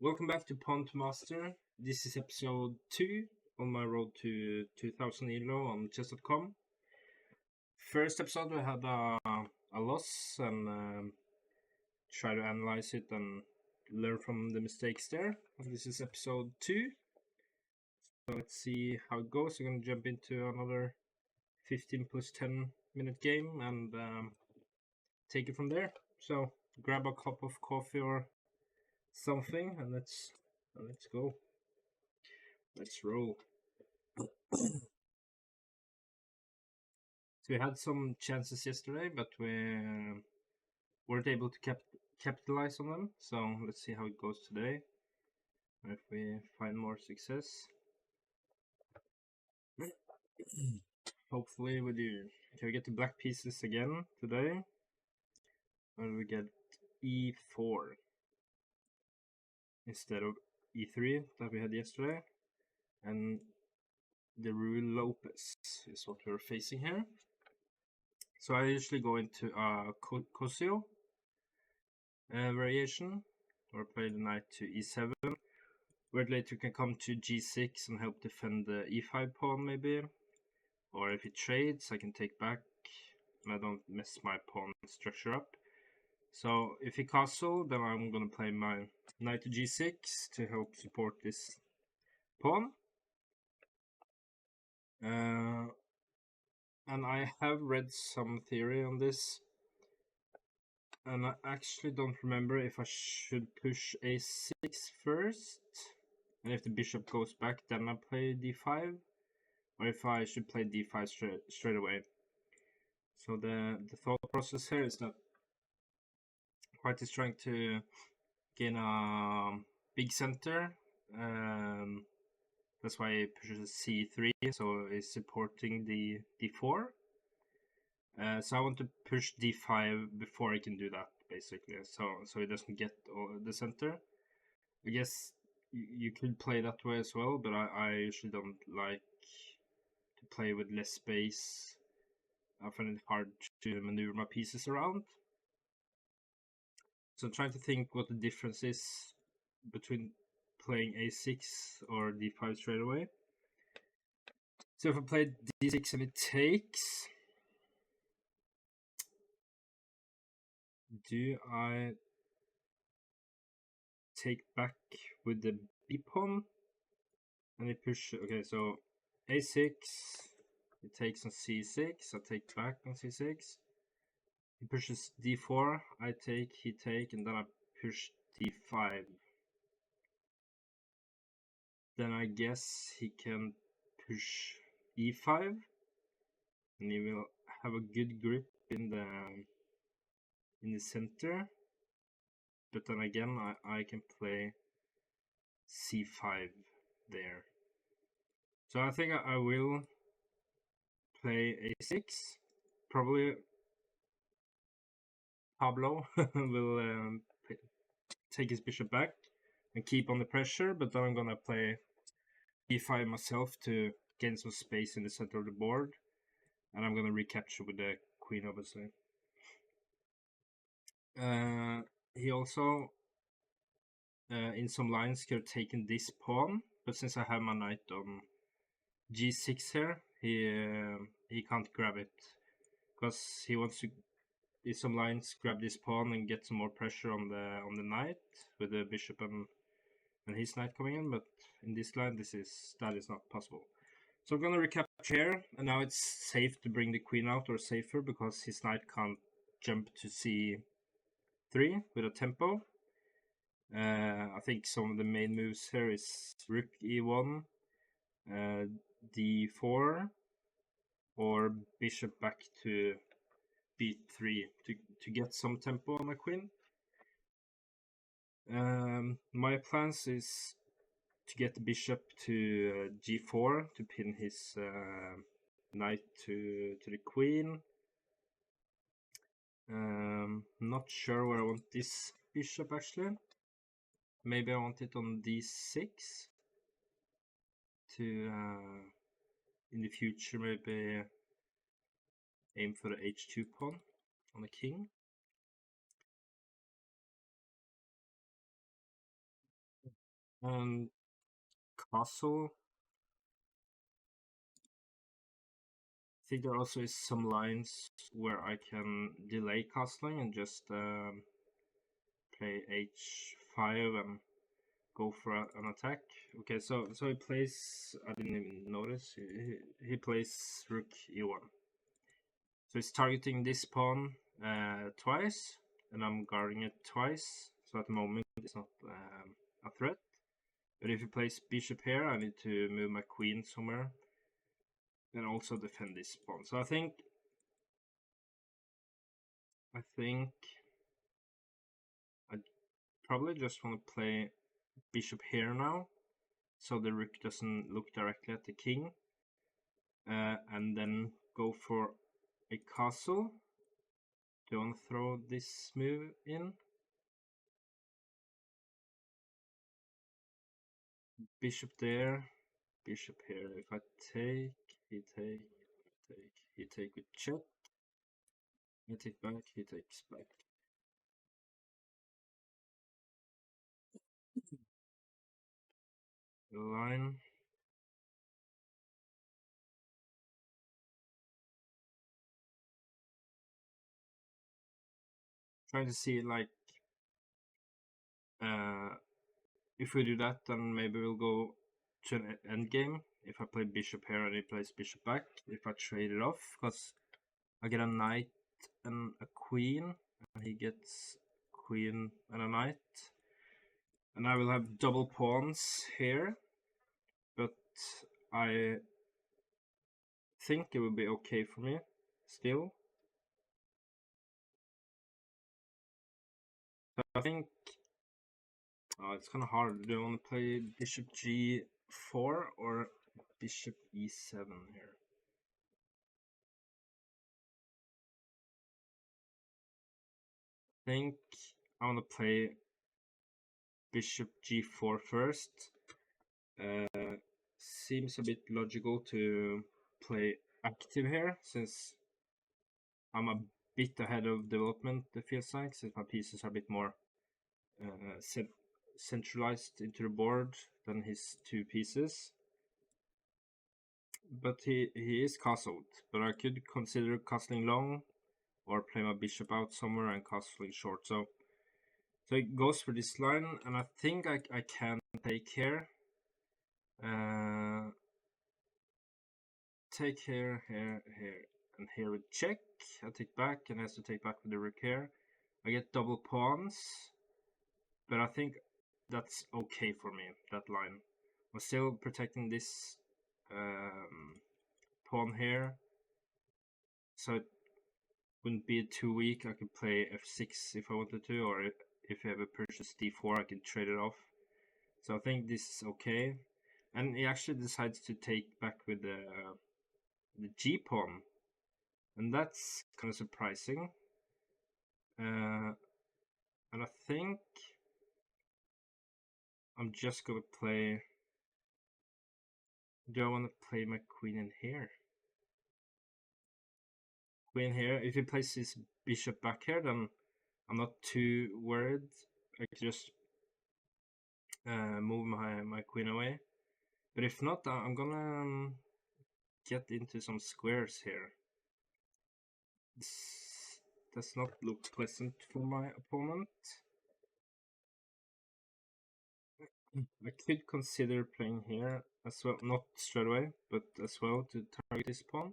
Welcome back to Pawn to Master. This is episode 2 on my road to 2000 ELO on chess.com. First episode we had a loss and try to analyze it and learn from the mistakes there. This is episode 2. So let's see how it goes. We're going to jump into another 15 plus 10 minute game and take it from there. So grab a cup of coffee or something and let's go. Let's roll. So we had some chances yesterday, but we weren't able to capitalize on them. So let's see how it goes today. If we find more success. Hopefully we do. Okay, we get the black pieces again today. And we get e4 instead of e3 that we had yesterday. And the Ruy Lopez is what we're facing here. So I usually go into a Cosio variation, or play the knight to e7, where later can come to g6 and help defend the e5 pawn maybe, or if he trades I can take back and I don't mess my pawn structure up. So if he castle, then I'm gonna play my knight to g6 to help support this pawn. And I have read some theory on this, and I actually don't remember if I should push a6 first, and if the bishop goes back then I play d5, or if I should play d5 straight away. So the thought process here is that White is trying to gain a big center, that's why he pushes c3, so he's supporting the d4. So I want to push d5 before I can do that, basically, so he doesn't get the center. I guess you could play that way as well, but I usually don't like to play with less space. I find it hard to maneuver my pieces around. So I'm trying to think what the difference is between playing a6 or d5 straight away. So if I play d6 and it takes, do I take back with the b pawn? And it push. Okay, so a6, it takes on c6, I take back on c6. He pushes d4, I take, he take, and then I push d5. Then I guess he can push e5, and he will have a good grip in the center. But then again, I can play c5 there. So I think I will play a6. Probably Pablo will take his bishop back and keep on the pressure, but then I'm gonna play e5 myself to gain some space in the center of the board, and I'm gonna recapture with the queen, obviously. He also in some lines could have taken this pawn, but since I have my knight on g6 here, he can't grab it, because he wants to in some lines grab this pawn and get some more pressure on the knight with the bishop and his knight coming in, but in this line that is not possible. So I'm gonna recapture here, and now it's safe to bring the queen out, or safer, because his knight can't jump to c3 with a tempo. I think some of the main moves here is rook e1, d4, or bishop back to b3 to get some tempo on the queen. My plans is to get the bishop to g4 to pin his knight to the queen. Not sure where I want this bishop actually. Maybe I want it on d6 to in the future maybe aim for the h2 pawn on the king. And castle. I think there also is some lines where I can delay castling and just play h5 and go for an attack. Okay, so he plays. I didn't even notice. He plays rook e1. So he's targeting this pawn twice, and I'm guarding it twice. So at the moment it's not a threat. But if he plays bishop here, I need to move my queen somewhere and also defend this pawn. So I think I probably just want to play bishop here now, so the rook doesn't look directly at the king, and then go for a castle. Do you want to throw this move in? Bishop there, bishop here. If I take, he take, he take with check. I take back, he takes back. Line. Trying to see like if we do that, then maybe we'll go to an endgame. If I play bishop here and he plays bishop back, if I trade it off, because I get a knight and a queen, and he gets queen and a knight, and I will have double pawns here, but I think it will be okay for me still. So I think it's kind of hard. Do I want to play bishop g4 or bishop e7 here? I think I want to play bishop g4 first. Seems a bit logical to play active here, since I'm a bit ahead of development, it feels like, since my pieces are a bit more centralized into the board than his two pieces. But he is castled, but I could consider castling long or play my bishop out somewhere and castling short. So it goes for this line, and I think I can take here. Take here, here, and here with check. I take back, and has to take back with the rook here. I get double pawns, but I think that's okay for me, that line. I'm still protecting this pawn here, so it wouldn't be too weak. I could play f6 if I wanted to, or if you have a purchase d4, I can trade it off. So I think this is okay. And he actually decides to take back with the g-pawn, and that's kind of surprising. And I think I'm just gonna play. Do I want to play my queen in here? Queen here. If he plays his bishop back here, then I'm not too worried. I can just move my queen away. But if not, I'm gonna get into some squares here. This does not look pleasant for my opponent. I could consider playing here as well, not straight away, but as well to target this pawn.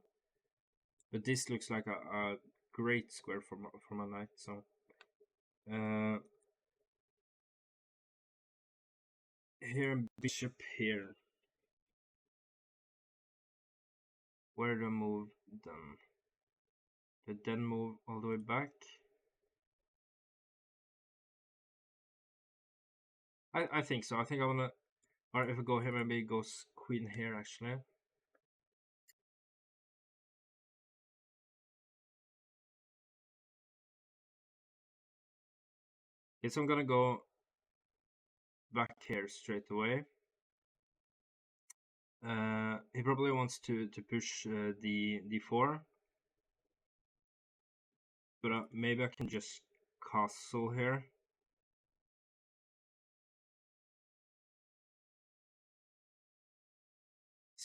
But this looks like a great square for my knight, so here bishop here. Where do I move then? Did then move all the way back? I think so. I think I wanna, or if I go here, maybe it goes queen here actually. Okay, so I'm gonna go back here straight away. He probably wants to push the d4, but maybe I can just castle here.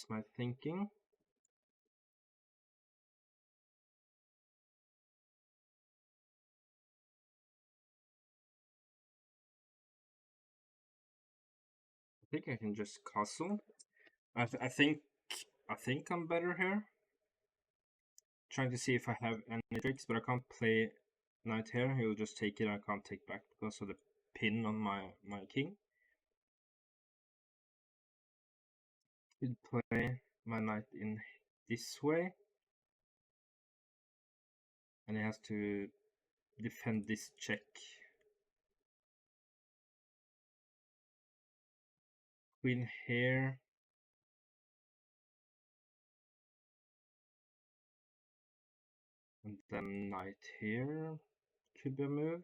That's my thinking. I think I can just castle. I think I'm better here. Trying to see if I have any tricks, but I can't play knight here. He'll just take it. I can't take back because of the pin on my king. Could play my knight in this way, and he has to defend this check. Queen here. And then knight here could be a move.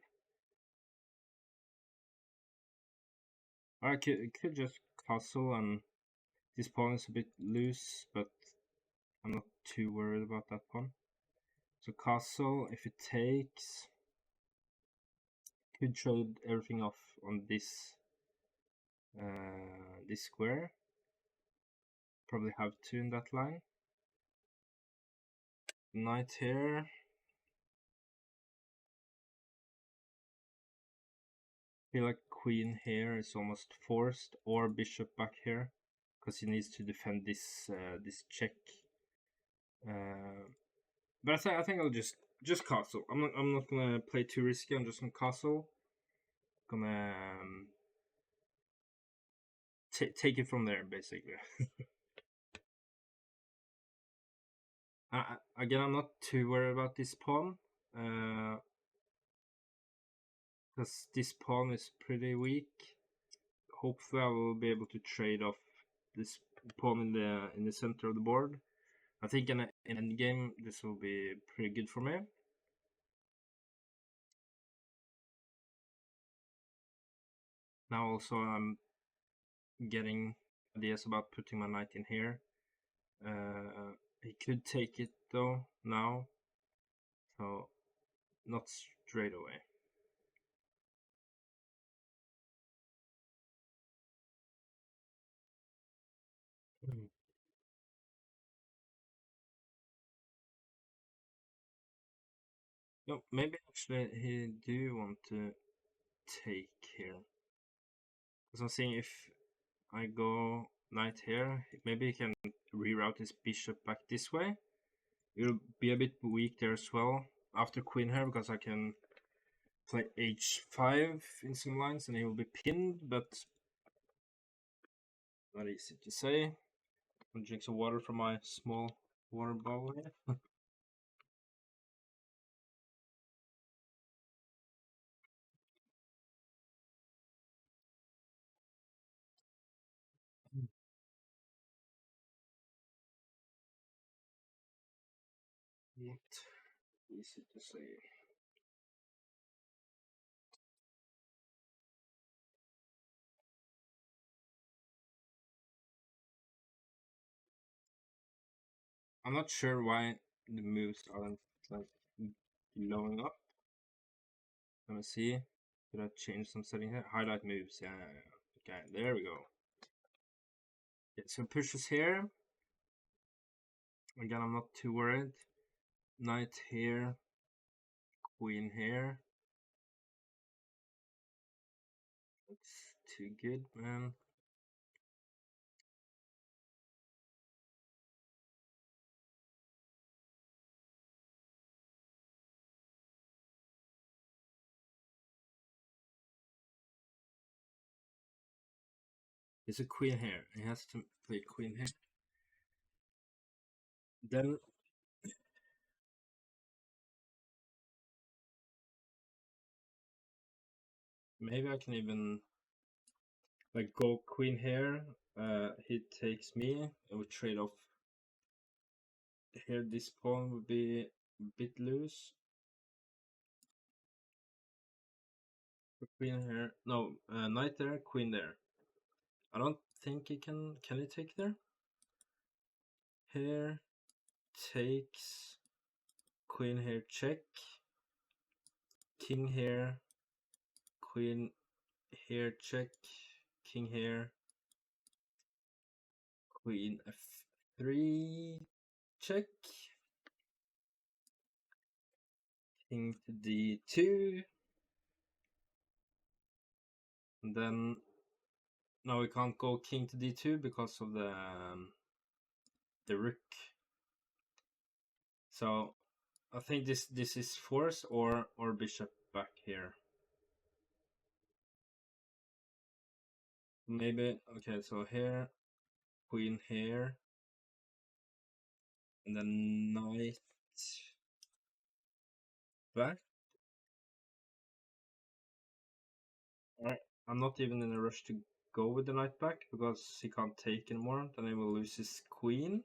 I could just castle, and this pawn is a bit loose, but I'm not too worried about that pawn. So castle, if it takes, could trade everything off on this this square. Probably have to in that line. Knight here. Feel like queen here is almost forced, or bishop back here, because he needs to defend this this check. But I think I'll just castle. I'm not gonna play too risky. I'm just gonna castle. Gonna take it from there, basically. Again, I'm not too worried about this pawn, because this pawn is pretty weak. Hopefully, I will be able to trade off this pawn in the center of the board. I think in an endgame, this will be pretty good for me. Now also I'm getting ideas about putting my knight in here. He could take it though now, so not straight away. No, maybe actually he do want to take here. Because I'm seeing if I go knight here, maybe he can reroute his bishop back this way. It'll be a bit weak there as well after queen here, because I can play h5 in some lines and he will be pinned, but not easy to say. I'll drink some water from my small water bottle here. Not easy to say. I'm not sure why the moves aren't like blowing up. Let me see. Did I change some setting here? Highlight moves. Yeah. Okay, there we go. Yeah, so pushes here. Again, I'm not too worried. Knight here. Queen here. That's too good, man. There's a queen here. He has to play queen here. Then maybe I can even like go queen here. He takes me. I would trade off here. This pawn would be a bit loose. Queen here. No, knight there, queen there. I don't think he can. Can he take there? Here takes. Queen here, check. King here. Queen here, check. King here. Queen 3 check. King to d2. And then now we can't go king to d2 because of the rook. So I think this is force or bishop back here. Maybe, okay, so here, queen here, and then knight back. Alright, I'm not even in a rush to go with the knight back because he can't take anymore, then he will lose his queen.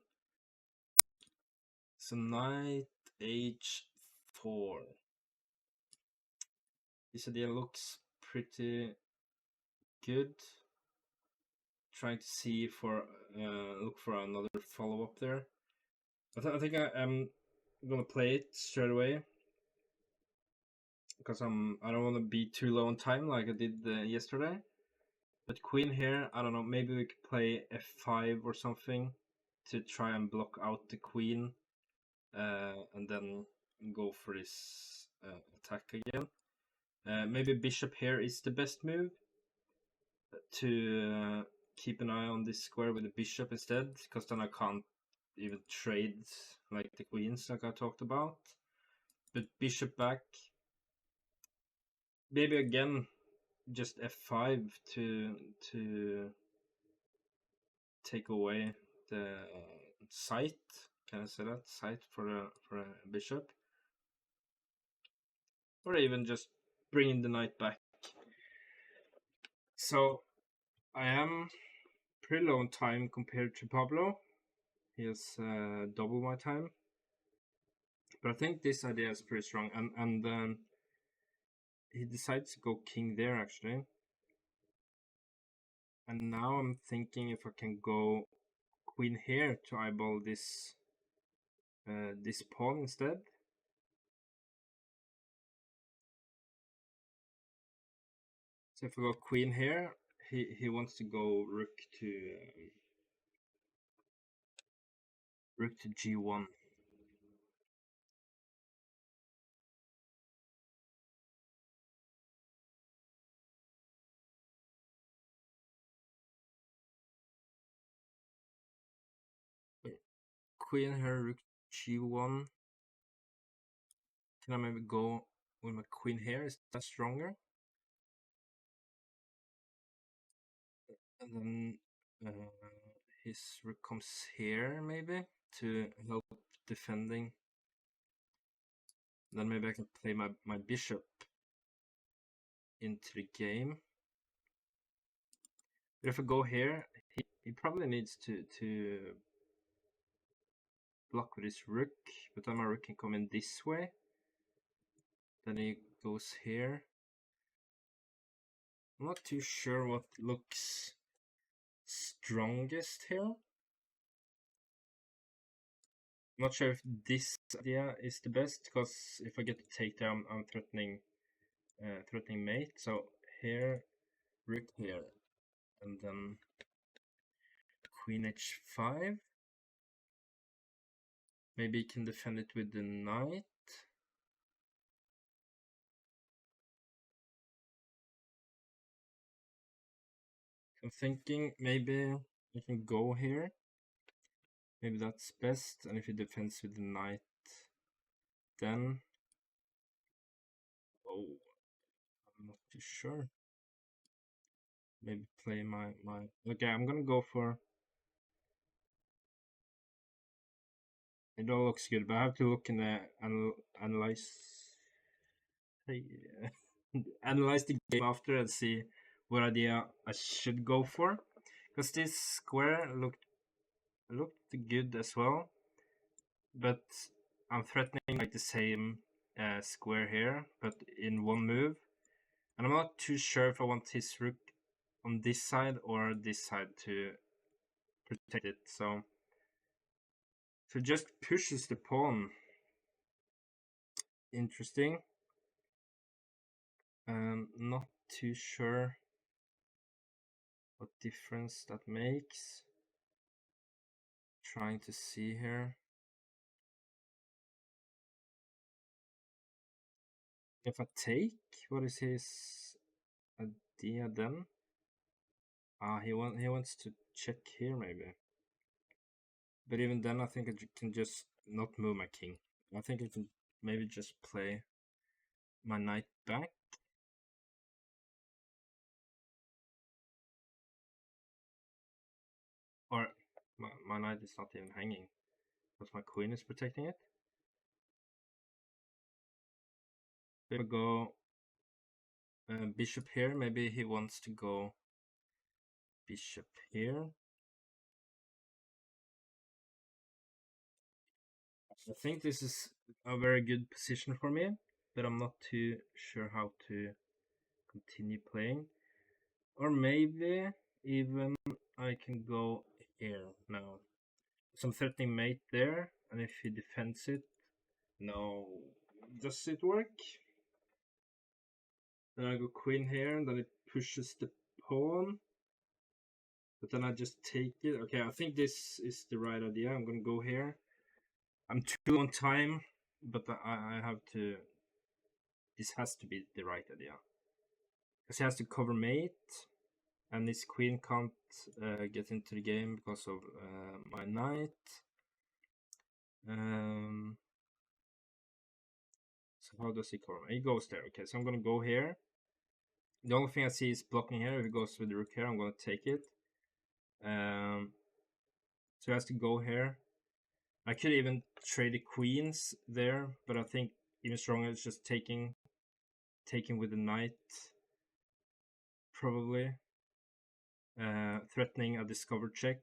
So knight h4. This idea looks pretty good. Trying to see for look for another follow-up there. I think I am gonna play it straight away because I don't want to be too low on time like I did yesterday. But queen here, I don't know. Maybe we could play f5 or something to try and block out the queen, and then go for this attack again. Maybe bishop here is the best move to keep an eye on this square with the bishop instead, because then I can't even trade like the queens like I talked about. But bishop back, maybe again just f5 to take away the sight. Can I say that? Sight for a bishop, or even just bringing the knight back. So I am pretty low on time compared to Pablo. He has double my time, but I think this idea is pretty strong. And he decides to go king there actually. And now I'm thinking if I can go queen here to eyeball this this pawn instead. So if I go queen here, he wants to go rook to g1. Queen here, rook g1. Can I maybe go with my queen here? Is that stronger? And then his rook comes here maybe to help defending. Then maybe I can play my bishop into the game. But if I go here, he probably needs to block with his rook, but then my rook can come in this way. Then he goes here. I'm not too sure what looks strongest here. I'm not sure if this idea is the best, because if I get to take down, I'm threatening mate. So here, rook here, and then queen h5. Maybe he can defend it with the knight. I'm thinking maybe I can go here. Maybe that's best. And if he defends with the knight, then oh, I'm not too sure. Maybe play my okay. I'm gonna go for. It all looks good, but I have to look in the analyze. Analyze the game after and see what idea I should go for, because this square looked good as well, but I'm threatening like the same square here, but in one move, and I'm not too sure if I want his rook on this side or this side to protect it. So just pushes the pawn. Interesting. Not too sure what difference that makes. trying to see here. If I take, what is his idea then? He wants to check here maybe. But even then, I think I can just not move my king. I think I can maybe just play my knight back. Or my knight is not even hanging, because my queen is protecting it. If I go bishop here, maybe he wants to go bishop here. I think this is a very good position for me, but I'm not too sure how to continue playing. Or maybe even I can go here now. So I'm threatening mate there, and if he defends it, no. Does it work? Then I go queen here, and then it pushes the pawn. But then I just take it. Okay, I think this is the right idea. I'm gonna go here. I'm too on time, but I have to. This has to be the right idea. Because he has to cover mate, and this queen can't get into the game because of my knight. So how does he cover? He goes there. Okay, so I'm gonna go here. The only thing I see is blocking here. If he goes with the rook here, I'm gonna take it. So he has to go here. I could even trade the queens there, but I think even stronger is just taking with the knight, probably. Threatening a discover check.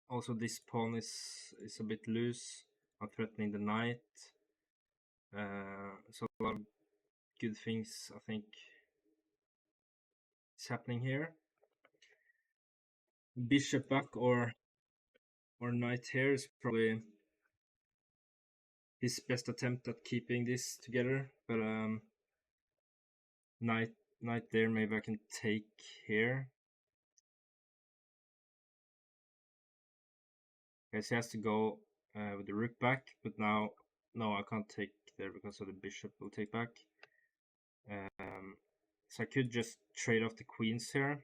Also, this pawn is a bit loose. I'm threatening the knight. So a lot of good things, I think, is happening here. Bishop back or knight here is probably his best attempt at keeping this together. But knight there, maybe I can take here. Okay, so he has to go with the rook back, but now no, I can't take there because of the bishop will take back. So I could just trade off the queens here,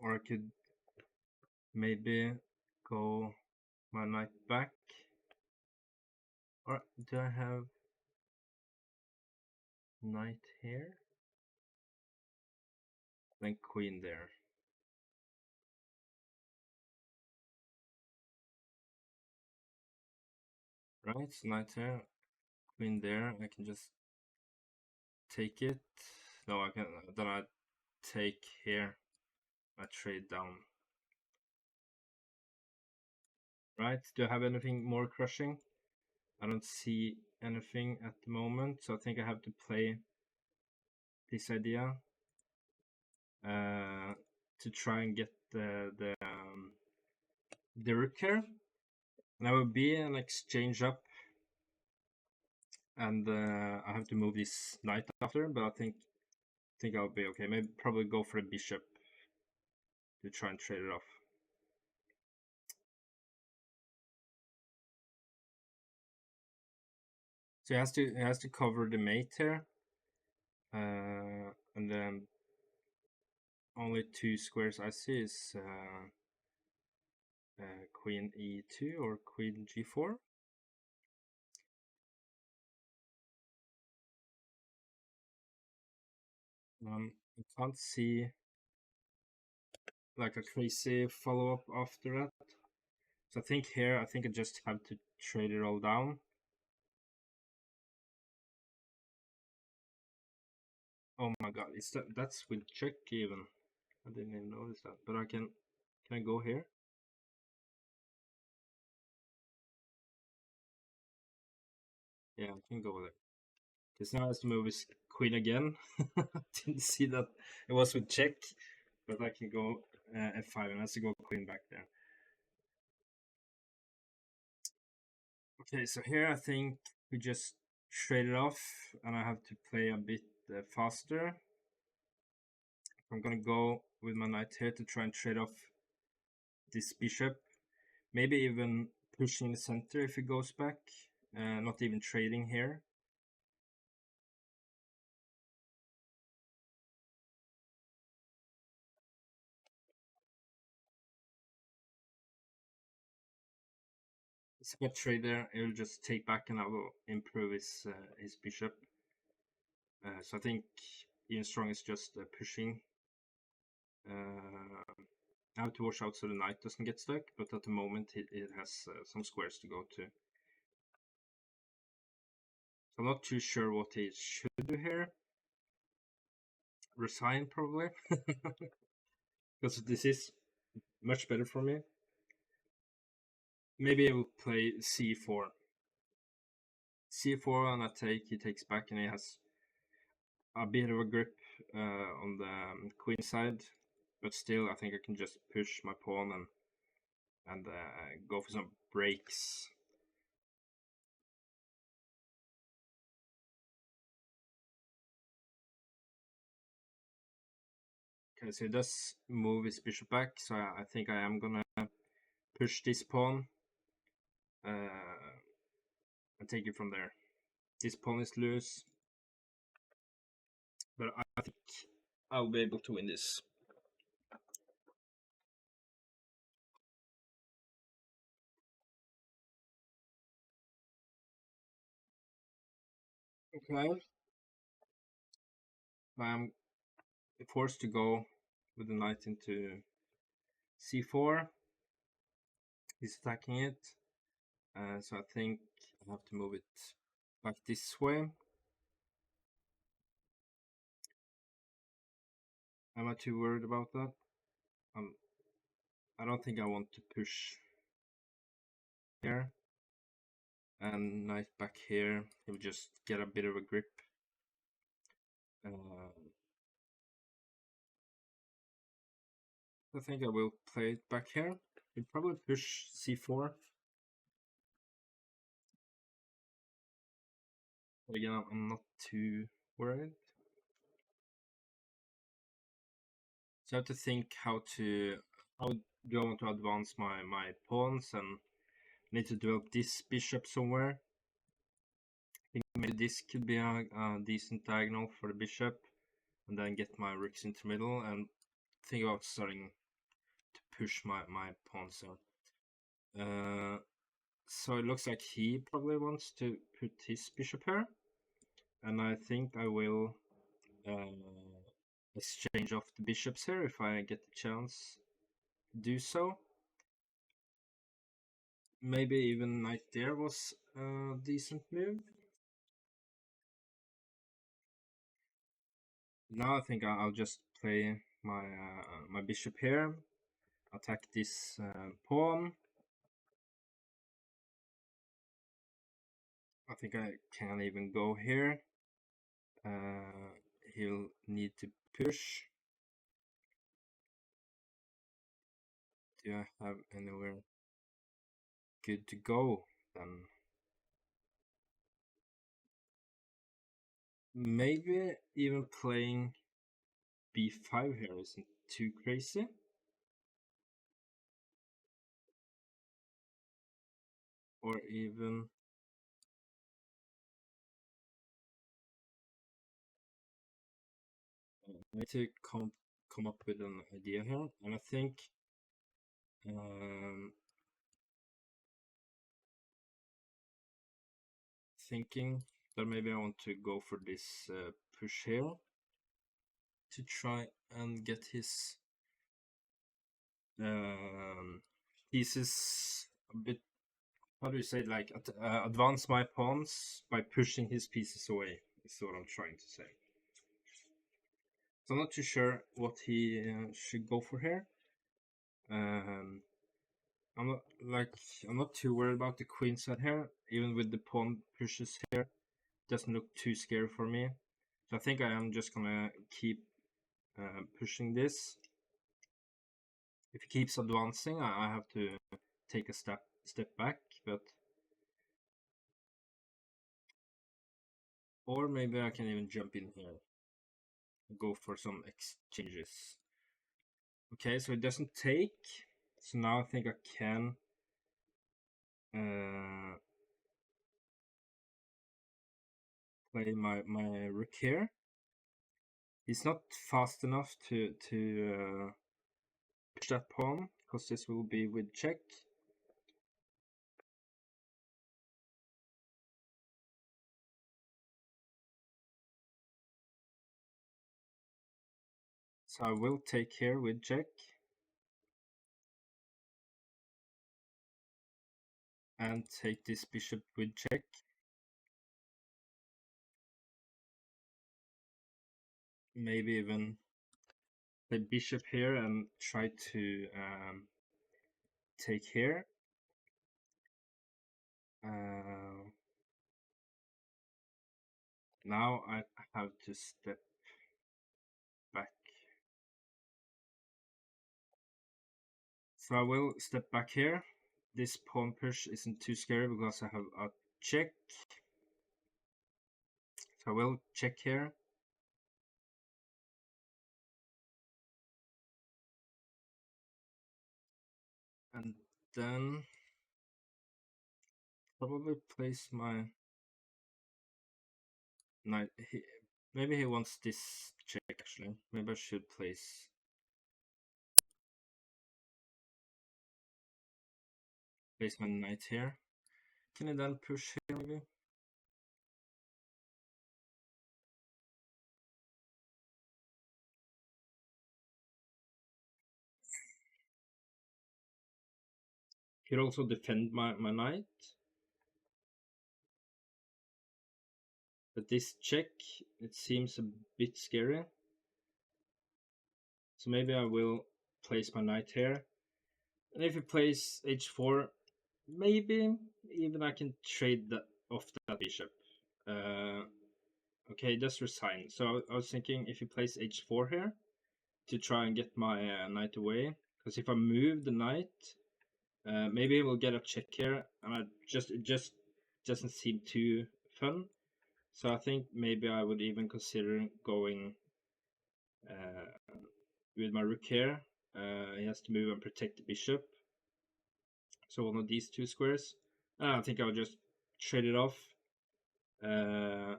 or I could maybe go my knight back. Or do I have knight here? Then queen there. Right, so knight here, queen there. I can just take it. No, I can. Then I take here. I trade down. Right? Do I have anything more crushing? I don't see anything at the moment, so I think I have to play this idea to try and get the rook here. And I will be an exchange up, and I have to move this knight after, but I think I'll be okay. Maybe probably go for a bishop to try and trade it off. So he has to cover the mate here, and then only two squares I see is queen e2 or queen g4. I can't see like a crazy follow-up after that. So I think here, I just have to trade it all down. Oh my god, that's with check even. I didn't even notice that. But can I go here? Yeah, I can go there. Because now I has to move his queen again. Didn't see that it was with check, but I can go f5 and has to go queen back there. Okay, so here I think we just trade it off, and I have to play a bit faster. I'm gonna go with my knight here to try and trade off this bishop. Maybe even pushing the center if it goes back. Not even trading here. If I trade there, it will just take back and I will improve his bishop. So I think even strong is just pushing. I have to watch out so the knight doesn't get stuck, but at the moment it has some squares to go to. So I'm not too sure what he should do here. Resign probably, because this is much better for me. Maybe I will play c4. c4 and I take, he takes back and he has a bit of a grip on the queen side, but still I think I can just push my pawn and go for some breaks. Okay, so he does move his bishop back, so I think I am gonna push this pawn and take it from there. This pawn is loose, but I think I'll be able to win this. Okay. I'm forced to go with the knight into c4. He's attacking it, so I think I have to move it back this way. Am I too worried about that? I don't think I want to push here. And knight back here, he'll just get a bit of a grip. I think I will play it back here. He'll probably push c4. But again, I'm not too worried. So I have to think how do I want to advance my pawns and need to develop this bishop somewhere. I think maybe this could be a decent diagonal for the bishop, and then get my rooks into the middle and think about starting to push my pawns out. So it looks like he probably wants to put his bishop here, and I think I will exchange off the bishops here if I get the chance to do so. Maybe even knight there was a decent move. Now I think I'll just play my bishop here, attack this pawn. I think I can even go here. He'll need to push. Do I have anywhere good to go then? Maybe even playing b5 here isn't too crazy. Or even I need to come up with an idea here, and I think thinking that maybe I want to go for this push here to try and get his pieces a bit, how do you say, like advance my pawns by pushing his pieces away, is what I'm trying to say. So I'm not too sure what he should go for here. I'm not too worried about the queen side here, even with the pawn pushes here. Doesn't look too scary for me. So I think I am just gonna keep pushing this. If he keeps advancing, I have to take a step back, but or maybe I can even jump in here. go for some exchanges. Okay, so it doesn't take. So now I think I can play my rook here. He's not fast enough to push that pawn, because this will be with check. So I will take here with check. And take this bishop with check. Maybe even the bishop here and try to take here. Now I have to step back. So I will step back here. This pawn push isn't too scary because I have a check. So I will check here. And then probably place my knight. Maybe he wants this check actually. Maybe I should place my knight here. Can I then push here maybe? Could also defend my knight. But this check, it seems a bit scary. So maybe I will place my knight here. And if he plays h4, maybe even I can trade that off that bishop. Okay, just resign. So I was thinking if he plays h4 here to try and get my knight away. Because if I move the knight, maybe he will get a check here, and it just doesn't seem too fun. So I think maybe I would even consider going with my rook here. He has to move and protect the bishop. So one of these two squares. I think I'll just trade it off and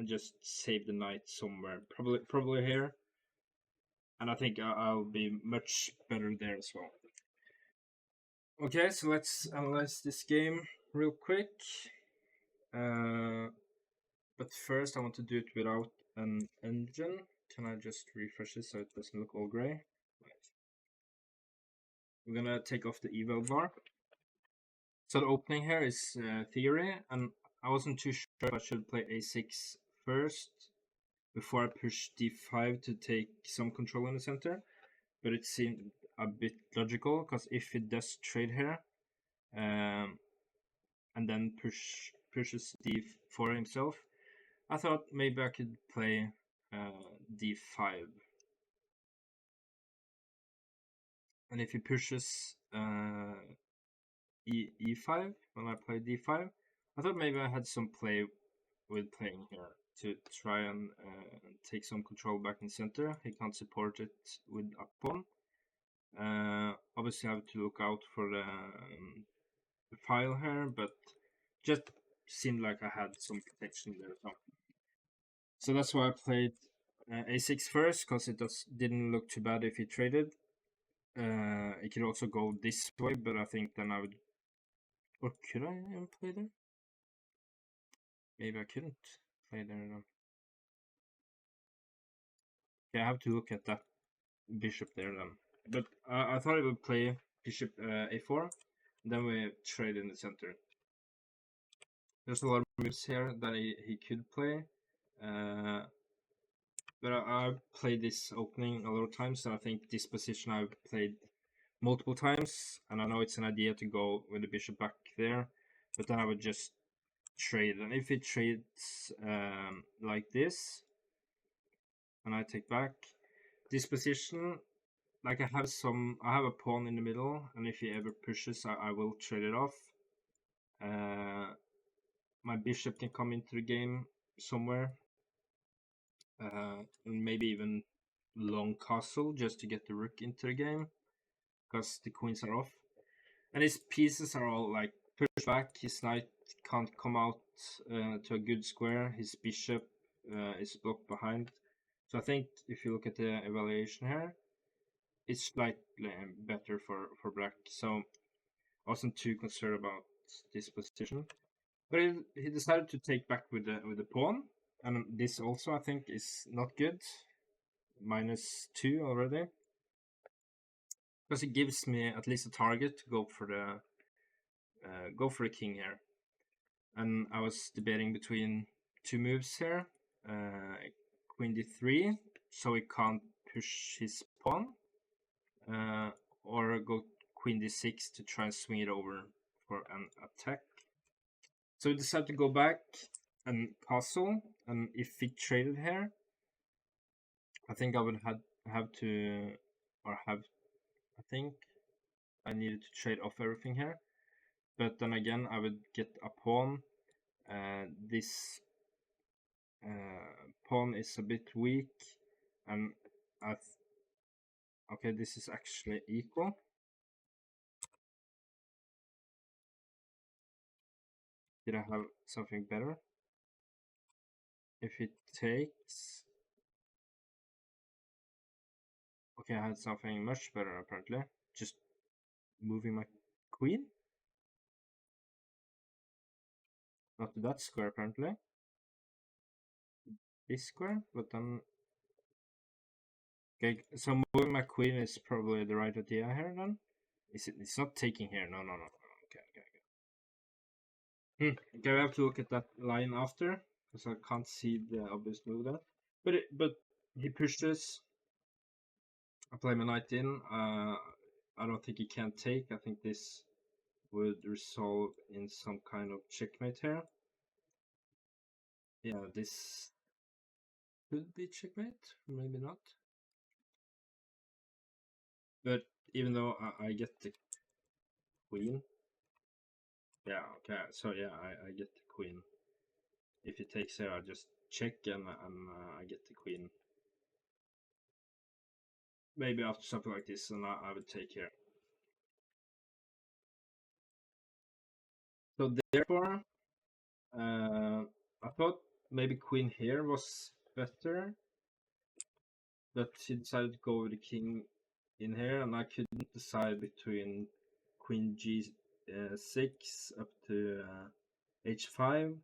just save the knight somewhere. Probably here. And I think I'll be much better there as well. Okay, so let's analyze this game real quick. But first I want to do it without an engine. Can I just refresh it so it doesn't look all gray? Right. We're gonna take off the eval bar. So the opening here is theory, and I wasn't too sure if I should play a6 first before I push d5 to take some control in the center, but it seemed a bit logical, because if it does trade here, and then pushes d4 himself, I thought maybe I could play d5. And if he pushes e5 when I play d5, I thought maybe I had some play with playing here to try and take some control back in center. He can't support it with a pawn. Obviously I have to look out for the file here, but just seemed like I had some protection there as well. So that's why I played a6 first, because it didn't look too bad if he traded. It could also go this way, but I think then I would... Or could I even play there? Maybe I couldn't play there then. Okay, I have to look at that bishop there then. But I thought I would play bishop a4, then we trade in the center. There's a lot of moves here that he could play. But I've played this opening a lot of times, and I think this position I've played multiple times, and I know it's an idea to go with the bishop back there, but then I would just trade. And if it trades like this, and I take back this position, like I have a pawn in the middle, and if he ever pushes, I will trade it off. My bishop can come into the game somewhere, and maybe even long castle just to get the rook into the game, because the queens are off. And his pieces are all like pushed back. His knight can't come out to a good square. His bishop is blocked behind. So I think if you look at the evaluation here, it's slightly better for black. So I wasn't too concerned about this position. But he decided to take back with the pawn, and this also I think is not good. -2 already, because it gives me at least a target to go for the king here. And I was debating between two moves here, queen d3, so he can't push his pawn, or go queen d6 to try and swing it over for an attack. So we decided to go back and castle, and if he traded here, I think I would have to, or have, I think I needed to trade off everything here. But then again, I would get a pawn. This pawn is a bit weak, and okay, this is actually equal. Did I have something better? If it takes, okay, I had something much better apparently. Just moving my queen, not to that square apparently. This square, but then okay, so moving my queen is probably the right idea here then. Is it? It's not taking here. No. Okay. Okay, we have to look at that line after, because I can't see the obvious move there. But he pushes. I play my knight in. I don't think he can take. I think this would resolve in some kind of checkmate here. Yeah, this could be checkmate, maybe not. But even though I get the queen, yeah, okay, so yeah, I get the queen. If he takes here, I just check and I get the queen. Maybe after something like this, and I would take here. So therefore, I thought maybe queen here was better, but he decided to go with the king in here, and I couldn't decide between queen g6 up to h5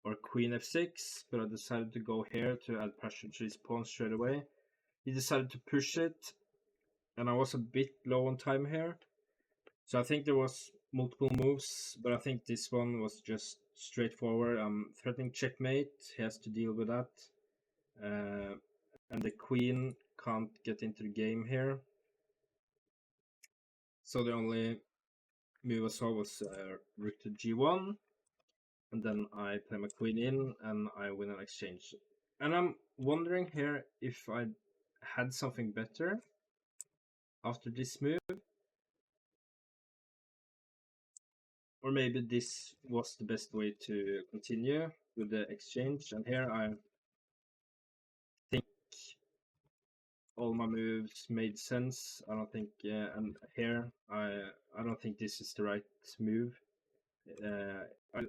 or queen f6, but I decided to go here to add pressure to his pawn straight away. He decided to push it, and I was a bit low on time here, so I think there was multiple moves, but I think this one was just straightforward. I'm threatening checkmate, he has to deal with that, and the queen can't get into the game here. So the only move I saw was rook to g1, and then I play my queen in, and I win an exchange. And I'm wondering here if I had something better after this move, or maybe this was the best way to continue with the exchange. And here I think all my moves made sense. I don't think, and here I don't think this is the right move.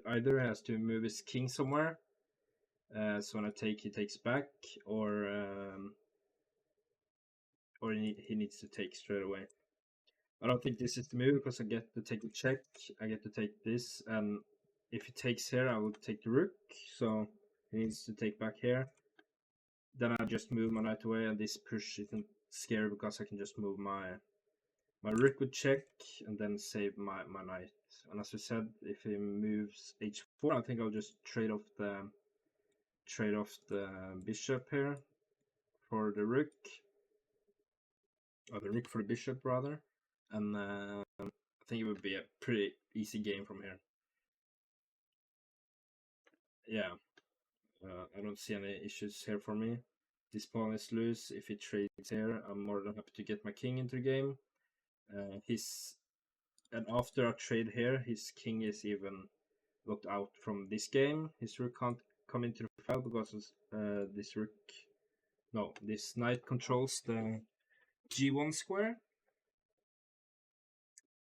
Either has to move his king somewhere, so when I take, he takes back, or he needs to take straight away. I don't think this is the move, because I get to take a check, I get to take this, and if he takes here, I will take the rook, so he needs to take back here. Then I just move my knight away, and this push isn't scary, because I can just move my rook with check, and then save my knight. And as I said, if he moves h4, I think I'll just trade off the bishop here for the rook, or the rook for the bishop rather, and I think it would be a pretty easy game from here. Yeah, I don't see any issues here for me. This pawn is loose. If he trades here, I'm more than happy to get my king into the game. And after a trade here, his king is even locked out from this game. His rook can't come into the file because this rook, no, this knight controls the g1 square,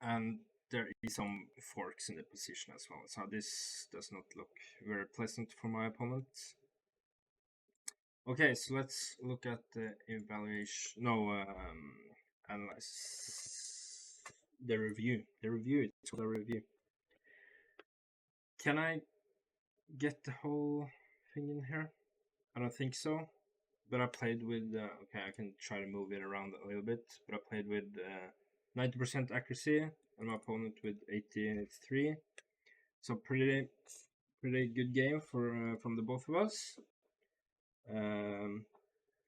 and there is some forks in the position as well, so this does not look very pleasant for my opponent. Okay, so let's look at the evaluation. No, analyze the review. It's called a review. Can I get the whole thing in here? I don't think so. But I played with. Okay, I can try to move it around a little bit. But I played with 90% accuracy, and my opponent with 83. So pretty good game for from the both of us.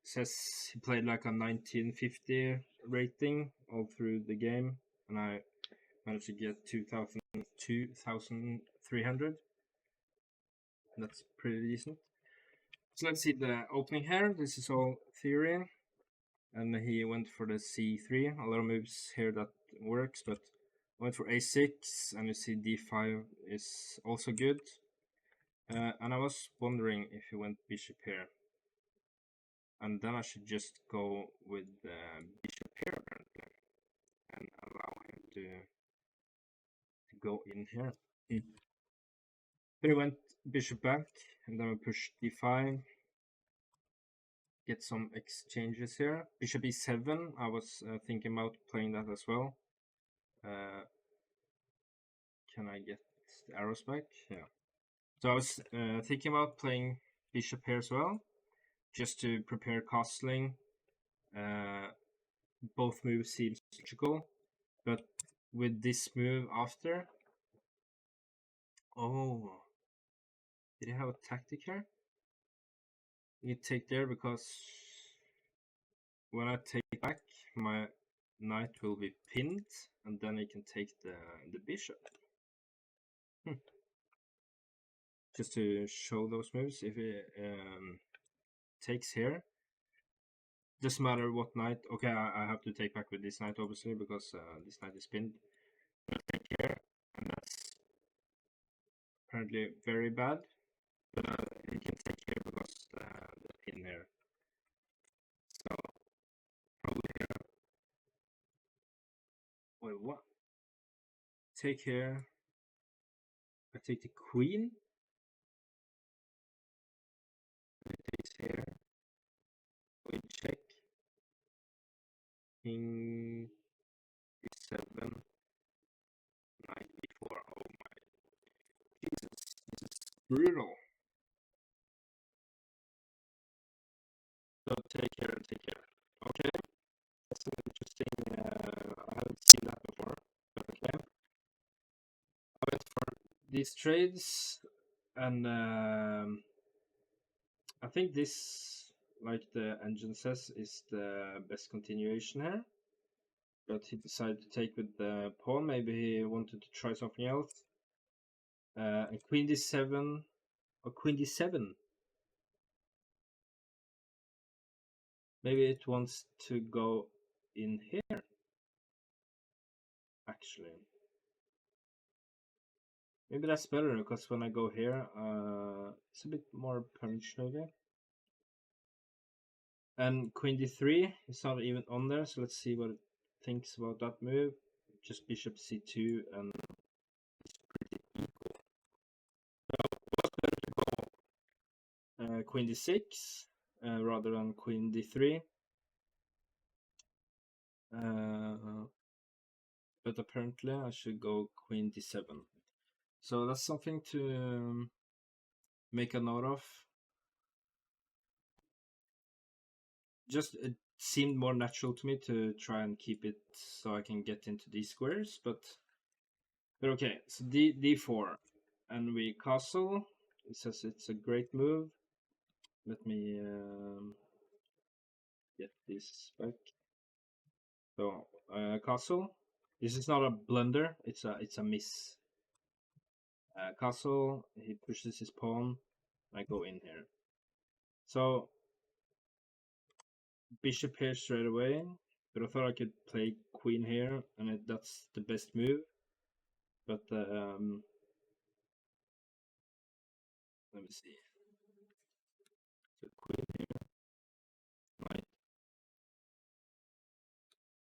Says he played like a 1950 rating all through the game, and I managed to get 2,300. That's pretty decent. So let's see the opening here. This is all theory, and he went for the c3. A lot of moves here that works, but went for a6, and you see d5 is also good. And I was wondering if he went bishop here. And then I should just go with bishop here apparently, and allow him to go in here. Then we went bishop back, and then we push d5. Get some exchanges here. Bishop e7. I was thinking about playing that as well. Can I get the arrows back? Yeah. So I was thinking about playing bishop here as well, just to prepare castling. Both moves seem logical, but with this move after. Oh, did he have a tactic here? You take there because when I take back, my knight will be pinned, and then he can take the bishop. Just to show those moves, if he takes here, doesn't matter what knight. Okay, I have to take back with this knight obviously because this knight is pinned. I'll take here, and that's apparently very bad. But he can take here because the pin here. So probably here. Wait, what? Take here. I take the queen. It takes here. Queen check. King e7. Knight e4. Oh my Jesus, this is brutal. So take here and take here. Okay, that's an interesting. I haven't seen that before. But okay. I went for these trades, and I think this, like the engine says, is the best continuation here. But he decided to take with the pawn. Maybe he wanted to try something else. And queen d7 or queen d7. Maybe it wants to go in here. Actually, maybe that's better because when I go here, it's a bit more punch maybe. And queen d3 is not even on there, so let's see what it thinks about that move. Just bishop c2, and it's pretty equal. So it was better to go queen d6 rather than queen d3. But apparently I should go queen d7. So that's something to make a note of. Just it seemed more natural to me to try and keep it so I can get into these squares, but okay. So d4, and we castle. It says it's a great move. Let me get this back. So castle. This is not a blunder. It's a miss. Castle. He pushes his pawn. I go in here. So bishop here straight away. But I thought I could play queen here, and that's the best move. But let me see. queen here. Knight.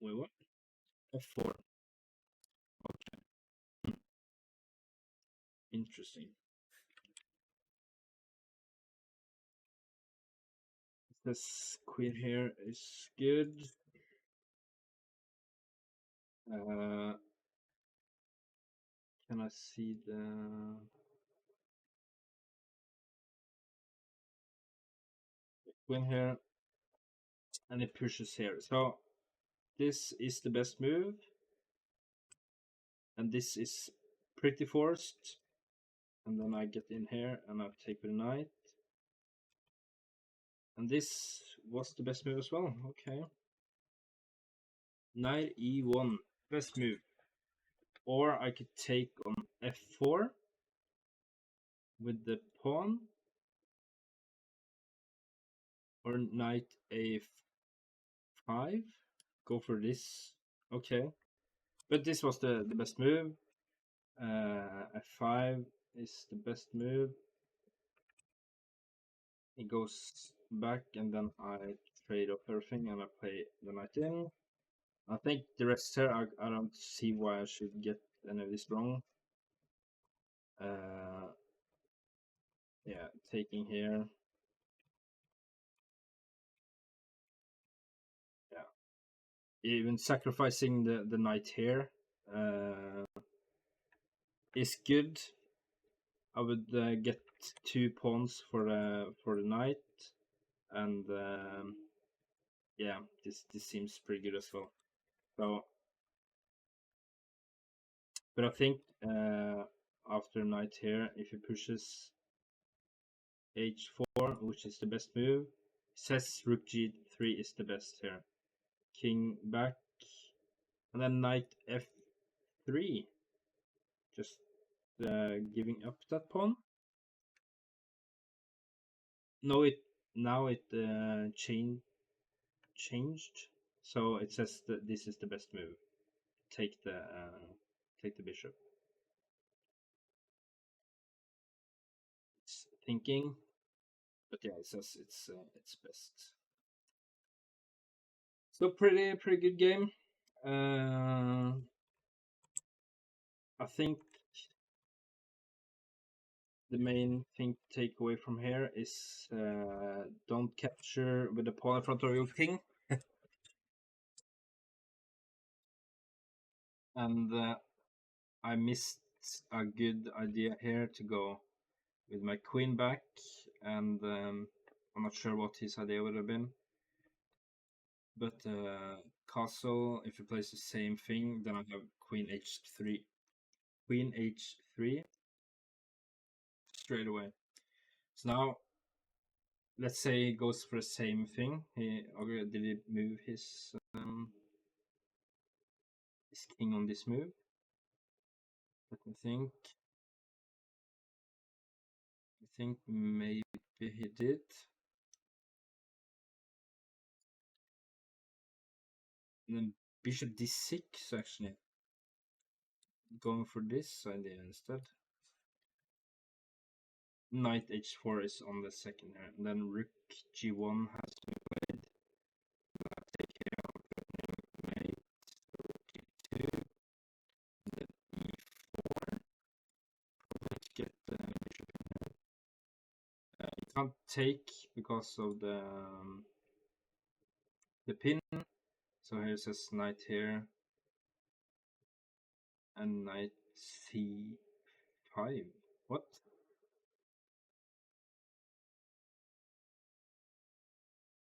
Wait, what? F4. Okay. Interesting. This queen here is good. Can I see the queen here? And it pushes here. So this is the best move. And this is pretty forced. And then I get in here and I take with knight. And this was the best move as well. Okay. Knight e1, best move. Or I could take on f4 with the pawn. Or knight a5. Go for this. Okay. But this was the best move. F5 is the best move. It goes back and then I trade off everything and I play the knight in. I think the rest here, I don't see why I should get any of this wrong. Yeah, taking here. Yeah, even sacrificing the knight here is good. I would get 2 pawns for the knight, and yeah, this seems pretty good as well. So, but I think after knight here, if he pushes h4, which is the best move, says rook g3 is the best here. King back, and then knight f3, just giving up that pawn. No, now it changed, so it says that this is the best move. Take the bishop. It's thinking, but yeah, it says it's best. So pretty good game. I think the main thing to take away from here is don't capture with the pawn in front of your king. And I missed a good idea here to go with my queen back, and I'm not sure what his idea would have been. But castle, if he plays the same thing, then I have queen h3. Queen h3 straight away. So now, let's say he goes for the same thing. Did he move his king on this move? Let me think. I think maybe he did. And then bishop d6 actually. Going for this idea instead. Knight h4 is on the second here. And then rook g1 has to be played. I take here, knight rook g2, and then e4. Probably get the bishop in here. You can't take because of the pin. So here's a knight here, and knight c5. What?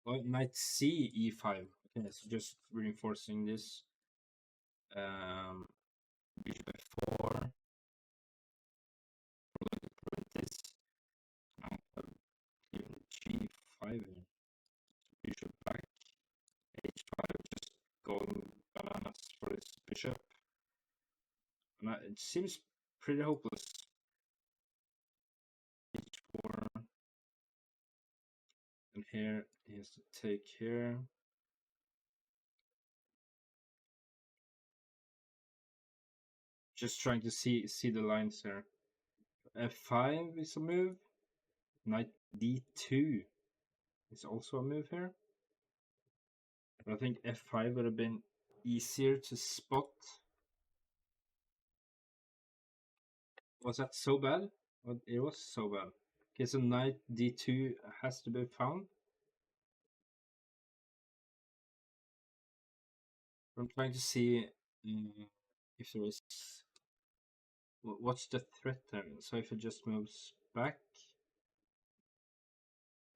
Oh, knight c e5. Okay, so just reinforcing this. Bishop f4. This. Even g5 here. Bishop back. h5. Just going bananas for this bishop. And it seems pretty hopeless. h4. And here he has to take here. Just trying to see the lines here. f5 is a move. Knight d2. is also a move here. But I think f5 would have been easier to spot. Was that so bad? It was so bad. Okay, so knight d2 has to be found. I'm trying to see if there is... What's the threat there? So if it just moves back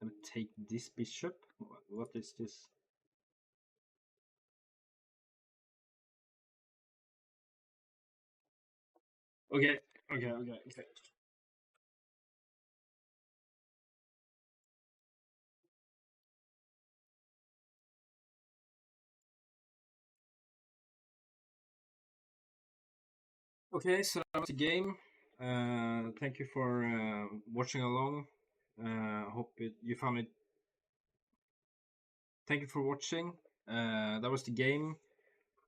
and take this bishop, what is this? Okay. Okay, so that was the game. Thank you for watching along. Hope you found it. Thank you for watching. That was the game.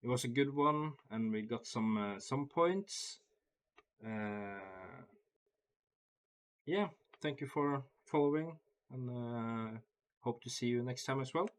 It was a good one, and we got some points. Yeah, thank you for following, and hope to see you next time as well.